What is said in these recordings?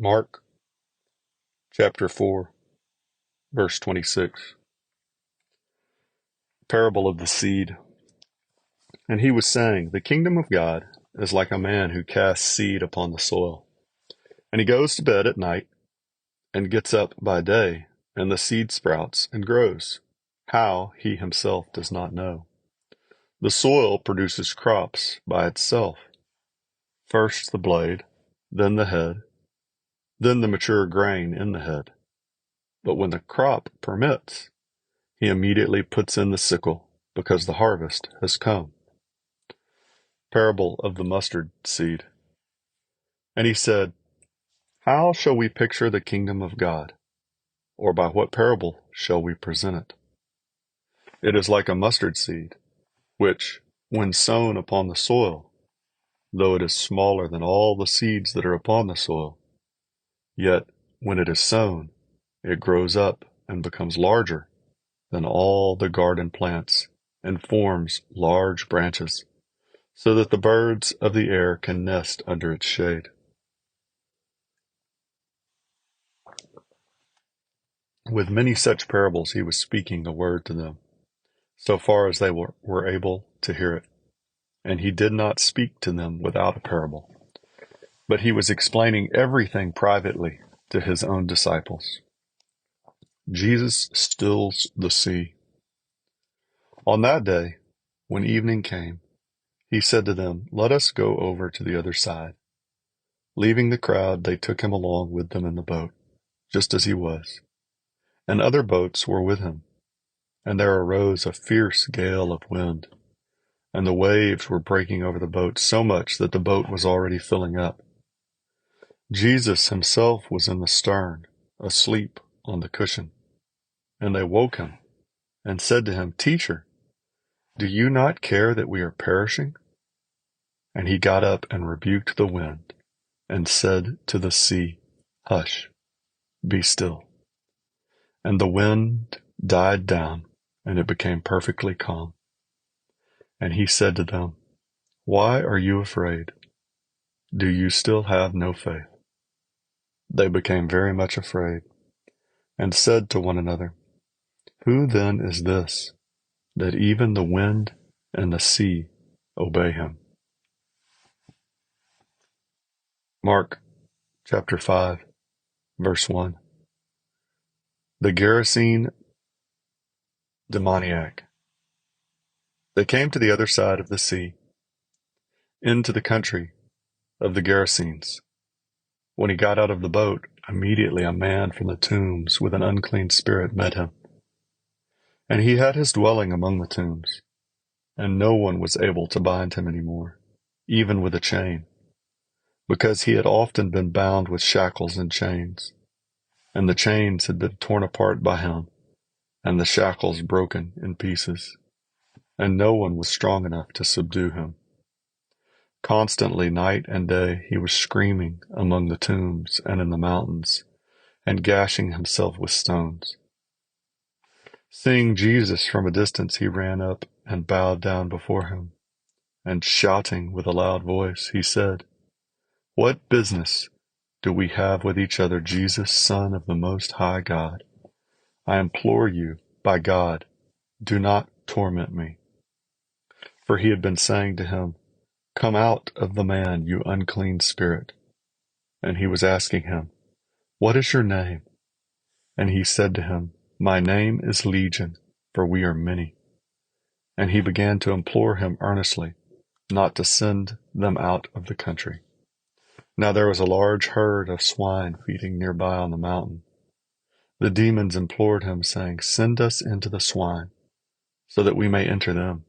Mark chapter 4, verse 26. Parable of the seed. And he was saying, the kingdom of God is like a man who casts seed upon the soil. And he goes to bed at night and gets up by day, and the seed sprouts and grows. How, he himself does not know. The soil produces crops by itself. First the blade, then the head, then the mature grain in the head. But when the crop permits, he immediately puts in the sickle, because the harvest has come. Parable of the mustard seed. And he said, how shall we picture the kingdom of God? Or by what parable shall we present it? It is like a mustard seed, which, when sown upon the soil, though it is smaller than all the seeds that are upon the soil, yet when it is sown, it grows up and becomes larger than all the garden plants and forms large branches, so that the birds of the air can nest under its shade. With many such parables he was speaking the word to them, so far as they were able to hear it. And he did not speak to them without a parable, but he was explaining everything privately to his own disciples. Jesus stills the sea. On that day, when evening came, he said to them, let us go over to the other side. Leaving the crowd, they took him along with them in the boat, just as he was. And other boats were with him. And there arose a fierce gale of wind, and the waves were breaking over the boat so much that the boat was already filling up. Jesus himself was in the stern, asleep on the cushion. And they woke him and said to him, Teacher, do you not care that we are perishing? And he got up and rebuked the wind and said to the sea, Hush, be still. And the wind died down, and it became perfectly calm. And he said to them, why are you afraid? Do you still have no faith? They became very much afraid, and said to one another, who then is this, that even the wind and the sea obey him? Mark chapter 5, verse 1. The Gerasene demoniac. They came to the other side of the sea, into the country of the Gerasenes. When he got out of the boat, immediately a man from the tombs with an unclean spirit met him. And he had his dwelling among the tombs, and no one was able to bind him any more, even with a chain, because he had often been bound with shackles and chains, and the chains had been torn apart by him, and the shackles broken in pieces, and no one was strong enough to subdue him. Constantly, night and day, he was screaming among the tombs and in the mountains, and gashing himself with stones. Seeing Jesus from a distance, he ran up and bowed down before him, and shouting with a loud voice, he said, what business do we have with each other, Jesus, Son of the Most High God? I implore you, by God, do not torment me. For he had been saying to him, come out of the man, you unclean spirit. And he was asking him, what is your name? And he said to him, my name is Legion, for we are many. And he began to implore him earnestly not to send them out of the country. Now there was a large herd of swine feeding nearby on the mountain. The demons implored him, saying, send us into the swine, so that we may enter them.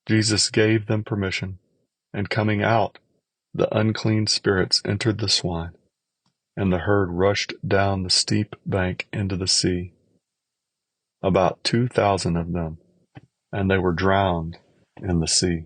Jesus gave them permission, and coming out, the unclean spirits entered the swine, and the herd rushed down the steep bank into the sea. About 2,000 of them, and they were drowned in the sea.